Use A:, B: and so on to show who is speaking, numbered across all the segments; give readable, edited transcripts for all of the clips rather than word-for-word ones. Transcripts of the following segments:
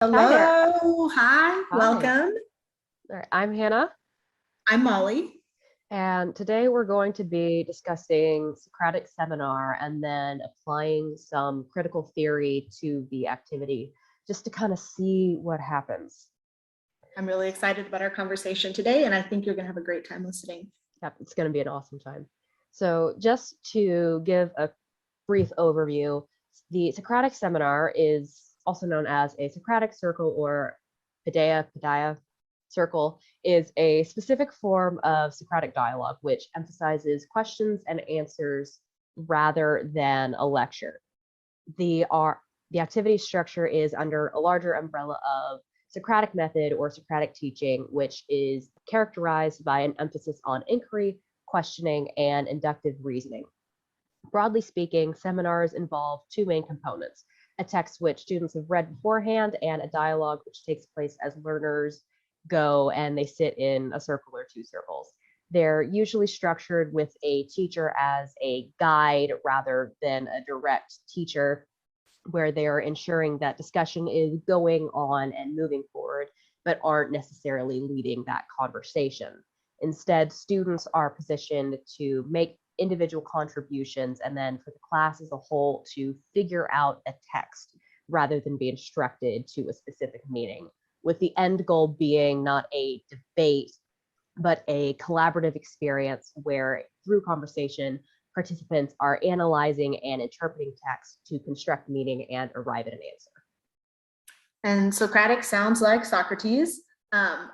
A: Hi there.
B: Hello, hi,
A: Hi.
B: welcome.
A: All right, I'm Hannah,
B: I'm Molly.
A: and today we're going to be discussing Socratic Seminar and then applying some critical theory to the activity just to kind of see what happens.
B: I'm really excited about our conversation today, and I think you're going to have a great time listening.
A: Yep, it's going to be an awesome time. So just to give a brief overview, the Socratic Seminar is also known as a Socratic circle or Paideia circle, is a specific form of Socratic dialogue which emphasizes questions and answers rather than a lecture. The activity structure is under a larger umbrella of Socratic method or Socratic teaching, which is characterized by an emphasis on inquiry, questioning, and inductive reasoning. Broadly speaking, seminars involve two main components: a text which students have read beforehand and a dialogue which takes place as learners go and they sit in a circle or two circles. They're usually structured with a teacher as a guide rather than a direct teacher, where they're ensuring that discussion is going on and moving forward, but aren't necessarily leading that conversation. Instead, students are positioned to make individual contributions and then for the class as a whole to figure out a text rather than be instructed to a specific meaning, with the end goal being not a debate, but a collaborative experience where through conversation, participants are analyzing and interpreting text to construct meaning and arrive at an answer.
B: And Socratic sounds like Socrates,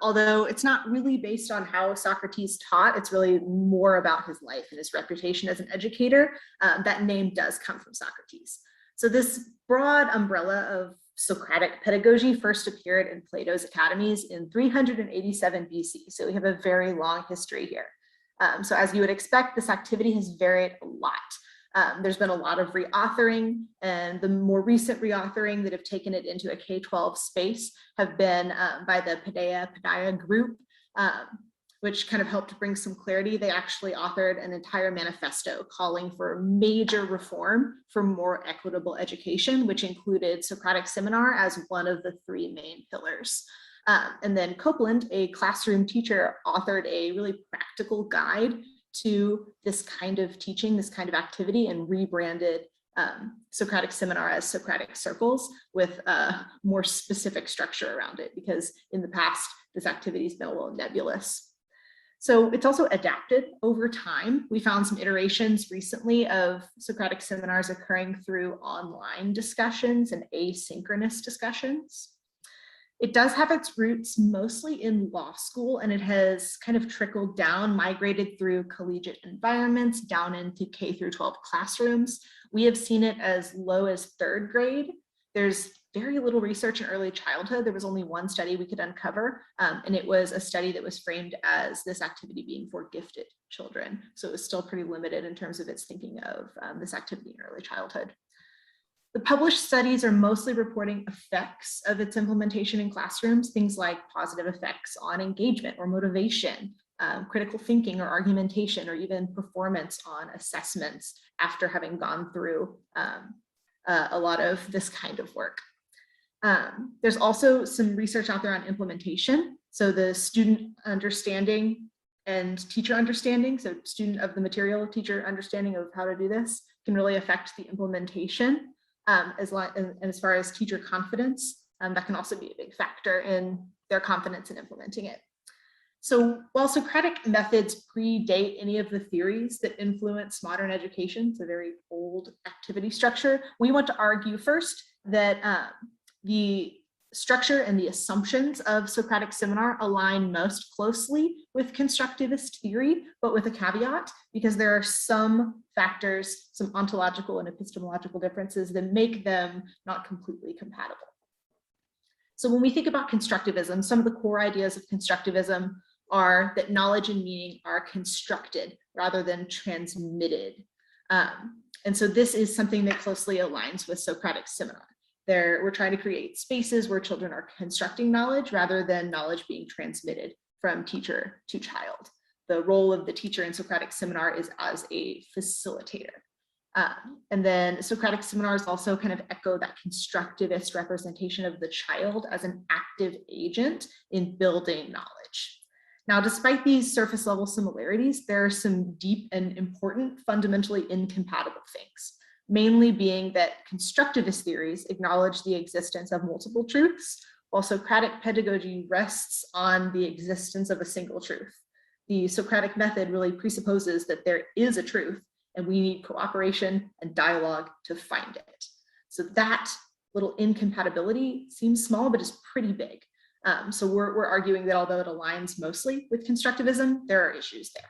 B: although it's not really based on how Socrates taught. It's really more about his life and his reputation as an educator. That name does come from Socrates. So this broad umbrella of Socratic pedagogy first appeared in Plato's academies in 387 BC. So we have a very long history here. So as you would expect, this activity has varied a lot. There's been a lot of reauthoring, and the more recent reauthoring that have taken it into a K-12 space have been by the Paideia group, which kind of helped bring some clarity. They actually authored an entire manifesto calling for major reform for more equitable education, which included Socratic Seminar as one of the three main pillars. And then Copeland, a classroom teacher, authored a really practical guide to this kind of teaching, this kind of activity, and rebranded Socratic Seminar as Socratic Circles with a more specific structure around it, because in the past, this activity has been a little nebulous. So it's also adapted over time. We found some iterations recently of Socratic seminars occurring through online discussions and asynchronous discussions. It does have its roots mostly in law school, and it has kind of trickled down, migrated through collegiate environments down into K through 12 classrooms. We have seen it as low as third grade. There's very little research in early childhood. There was only one study we could uncover, and it was a study that was framed as this activity being for gifted children. So it was still pretty limited in terms of its thinking of this activity in early childhood. The published studies are mostly reporting effects of its implementation in classrooms, things like positive effects on engagement or motivation, critical thinking or argumentation, or even performance on assessments after having gone through a lot of this kind of work. There's also some research out there on implementation. So the student understanding and teacher understanding, so student of the material, teacher understanding of how to do this can really affect the implementation. As far as teacher confidence, that can also be a big factor in their confidence in implementing it. So while Socratic methods predate any of the theories that influence modern education, it's a very old activity structure, we want to argue first that the structure and the assumptions of Socratic Seminar align most closely with constructivist theory, but with a caveat, because there are some factors, some ontological and epistemological differences that make them not completely compatible. So when we think about constructivism, some of the core ideas of constructivism are that knowledge and meaning are constructed rather than transmitted. And so this is something that closely aligns with Socratic Seminar. We're trying to create spaces where children are constructing knowledge rather than knowledge being transmitted from teacher to child. The role of the teacher in Socratic Seminar is as a facilitator. And then Socratic seminars also kind of echo that constructivist representation of the child as an active agent in building knowledge. Now, despite these surface level similarities, there are some deep and important, fundamentally incompatible things, mainly being that constructivist theories acknowledge the existence of multiple truths, while Socratic pedagogy rests on the existence of a single truth. The Socratic method really presupposes that there is a truth, and we need cooperation and dialogue to find it. So that little incompatibility seems small, but is pretty big. So we're arguing that although it aligns mostly with constructivism, there are issues there.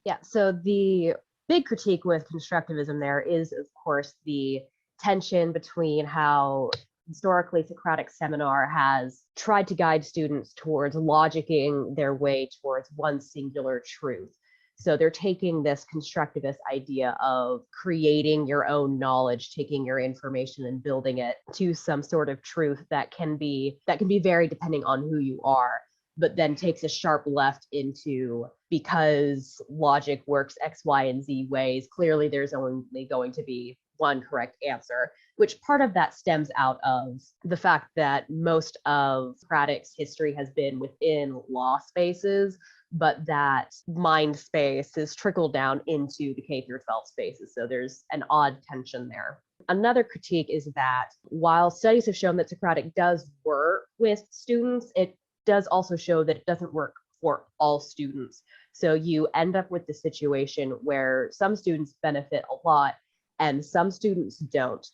A: Yeah, so the big critique with constructivism there is, of course, the tension between how historically Socratic Seminar has tried to guide students towards logicking their way towards one singular truth. So they're taking this constructivist idea of creating your own knowledge, taking your information and building it to some sort of truth that can be varied depending on who you are, but then takes a sharp left into, because logic works X, Y, and Z ways, clearly there's only going to be one correct answer, which part of that stems out of the fact that most of Socratic's history has been within law spaces, but that mind space has trickled down into the K through 12 spaces. So there's an odd tension there. Another critique is that while studies have shown that Socratic does work with students, it does also show that it doesn't work for all students. So you end up with the situation where some students benefit a lot and some students don't,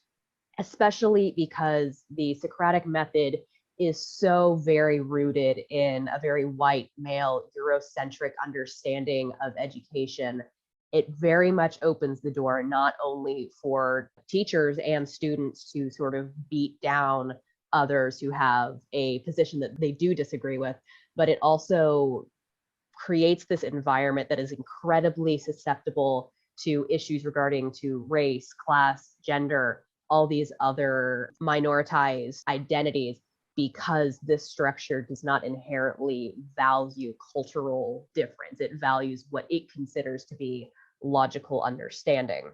A: especially because the Socratic method is so very rooted in a very white male Eurocentric understanding of education. It very much opens the door not only for teachers and students to sort of beat down others who have a position that they do disagree with, but it also creates this environment that is incredibly susceptible to issues regarding to race, class, gender, all these other minoritized identities, because this structure does not inherently value cultural difference. It values what it considers to be logical understanding.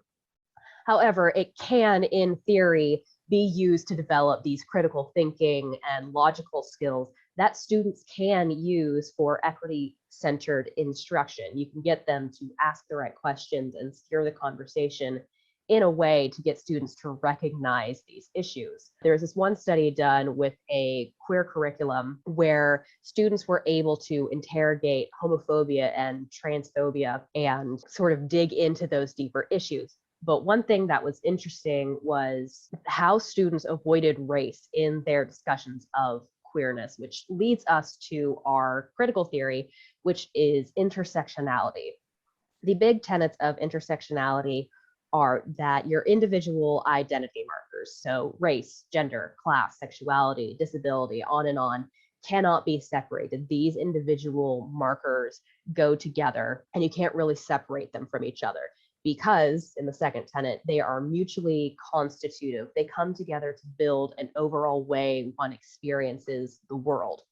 A: However, it can, in theory, be used to develop these critical thinking and logical skills that students can use for equity-centered instruction. You can get them to ask the right questions and steer the conversation in a way to get students to recognize these issues. There was this one study done with a queer curriculum where students were able to interrogate homophobia and transphobia and sort of dig into those deeper issues. But one thing that was interesting was how students avoided race in their discussions of queerness, which leads us to our critical theory, which is intersectionality. The big tenets of intersectionality are that your individual identity markers, so race, gender, class, sexuality, disability, on and on, cannot be separated. These individual markers go together and you can't really separate them from each other, because in the second tenet, they are mutually constitutive. They come together to build an overall way one experiences the world.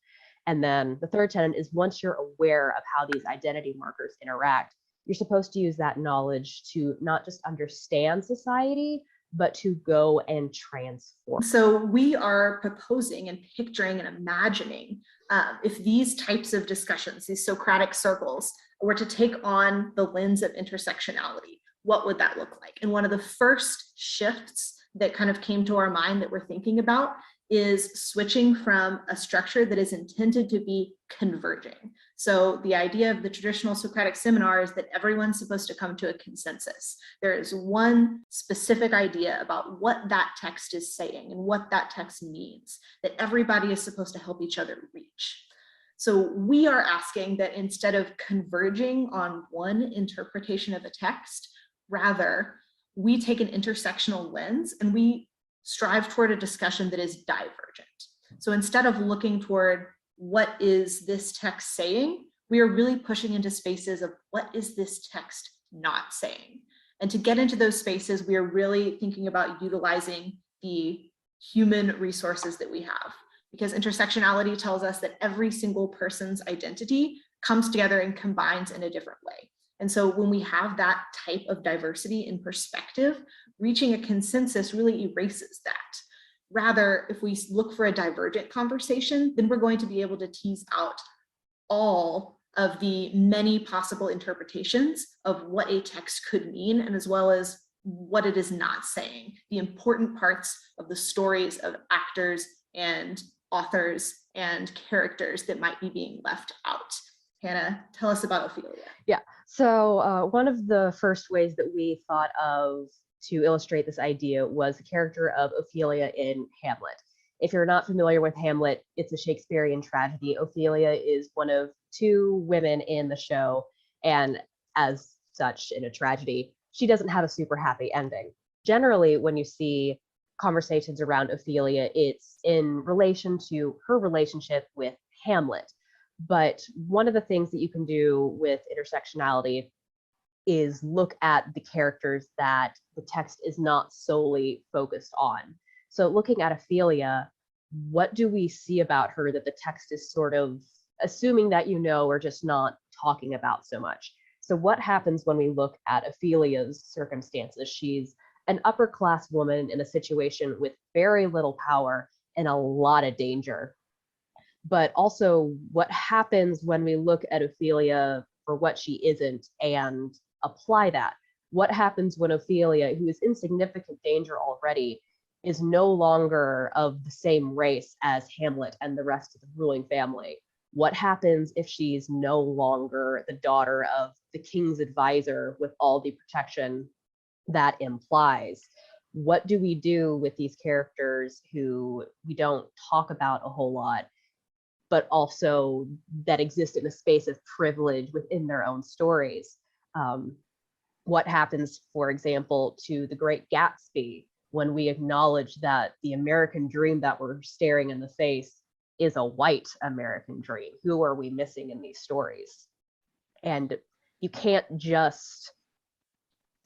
A: And then the third tenet is, once you're aware of how these identity markers interact, you're supposed to use that knowledge to not just understand society, but to go and transform.
B: So we are proposing and picturing and imagining if these types of discussions, these Socratic circles, were to take on the lens of intersectionality, what would that look like? And one of the first shifts that kind of came to our mind that we're thinking about is switching from a structure that is intended to be converging. So the idea of the traditional Socratic seminar is that everyone's supposed to come to a consensus. There is one specific idea about what that text is saying and what that text means, that everybody is supposed to help each other reach. So we are asking that instead of converging on one interpretation of a text, rather, we take an intersectional lens and we strive toward a discussion that is divergent. So instead of looking toward what is this text saying, we are really pushing into spaces of what is this text not saying. And to get into those spaces, we are really thinking about utilizing the human resources that we have, because intersectionality tells us that every single person's identity comes together and combines in a different way. And so when we have that type of diversity in perspective, reaching a consensus really erases that. Rather, if we look for a divergent conversation, then we're going to be able to tease out all of the many possible interpretations of what a text could mean, and as well as what it is not saying, the important parts of the stories of actors and authors and characters that might be being left out. Hannah, tell us about Ophelia.
A: Yeah, so one of the first ways that we thought of to illustrate this idea was the character of Ophelia in Hamlet. If you're not familiar with Hamlet, it's a Shakespearean tragedy. Ophelia is one of two women in the show, and as such, in a tragedy, she doesn't have a super happy ending. Generally, when you see conversations around Ophelia, it's in relation to her relationship with Hamlet. But one of the things that you can do with intersectionality is look at the characters that the text is not solely focused on. So looking at Ophelia, what do we see about her that the text is sort of assuming that you know or just not talking about so much? So what happens when we look at Ophelia's circumstances? She's an upper class woman in a situation with very little power and a lot of danger. But also what happens when we look at Ophelia for what she isn't and apply that? What happens when Ophelia, who is in significant danger already, is no longer of the same race as Hamlet and the rest of the ruling family? What happens if she's no longer the daughter of the king's advisor with all the protection that implies? What do we do with these characters who we don't talk about a whole lot, but also that exist in a space of privilege within their own stories? What happens, for example, to The Great Gatsby when we acknowledge that the American dream that we're staring in the face is a white American dream? Who are we missing in these stories? And you can't just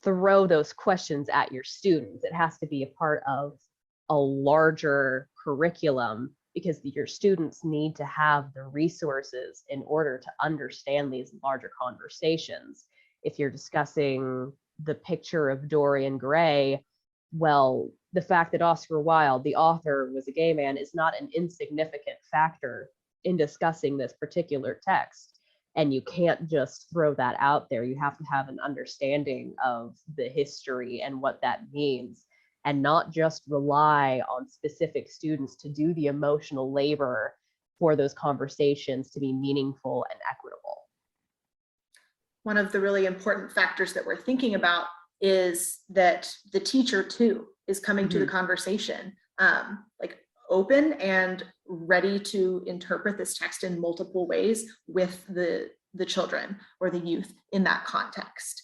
A: throw those questions at your students. It has to be a part of a larger curriculum, because your students need to have the resources in order to understand these larger conversations. If you're discussing the picture of Dorian Gray, well, the fact that Oscar Wilde, the author, was a gay man is not an insignificant factor in discussing this particular text. And you can't just throw that out there. You have to have an understanding of the history and what that means, and not just rely on specific students to do the emotional labor for those conversations to be meaningful and equitable.
B: One of the really important factors that we're thinking about is that the teacher too is coming to the conversation, like open and ready to interpret this text in multiple ways with the children or the youth in that context.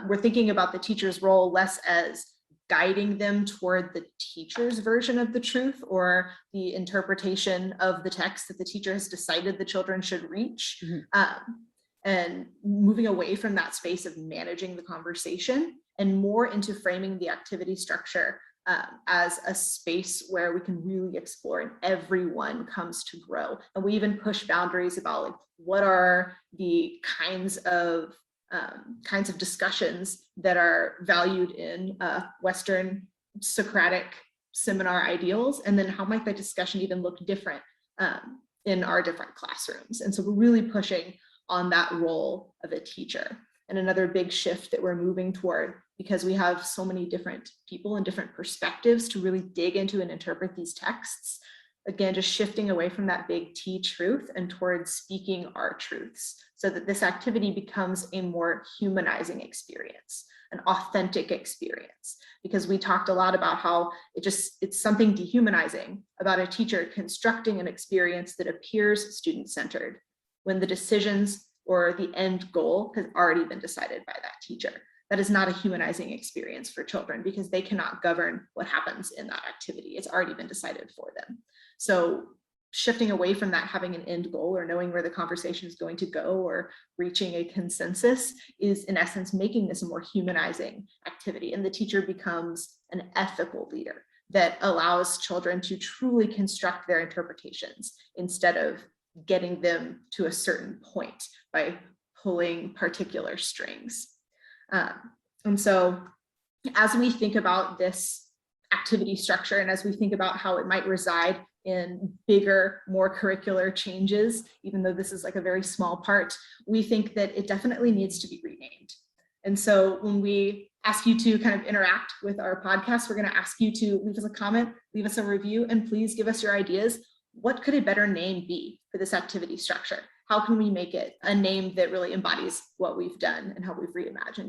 B: We're thinking about the teacher's role less as guiding them toward the teacher's version of the truth or the interpretation of the text that the teacher has decided the children should reach, and moving away from that space of managing the conversation and more into framing the activity structure as a space where we can really explore and everyone comes to grow. And we even push boundaries about like what are the kinds of discussions that are valued in Western Socratic Seminar ideals, and then how might that discussion even look different in our different classrooms. And so we're really pushing on that role of a teacher. And another big shift that we're moving toward, because we have so many different people and different perspectives to really dig into and interpret these texts, again, just shifting away from that big T truth and towards speaking our truths, so that this activity becomes a more humanizing experience, an authentic experience. Because we talked a lot about how it's something dehumanizing about a teacher constructing an experience that appears student-centered when the decisions or the end goal has already been decided by that teacher. That is not a humanizing experience for children because they cannot govern what happens in that activity. It's already been decided for them. So shifting away from that having an end goal or knowing where the conversation is going to go or reaching a consensus is in essence making this a more humanizing activity. And the teacher becomes an ethical leader that allows children to truly construct their interpretations instead of getting them to a certain point by pulling particular strings. And so as we think about this activity structure and as we think about how it might reside in bigger, more curricular changes, even though this is like a very small part, we think that it definitely needs to be renamed. And so when we ask you to kind of interact with our podcast, we're going to ask you to leave us a comment, leave us a review, and please give us your ideas. What could a better name be for this activity structure? How can we make it a name that really embodies what we've done and how we've reimagined?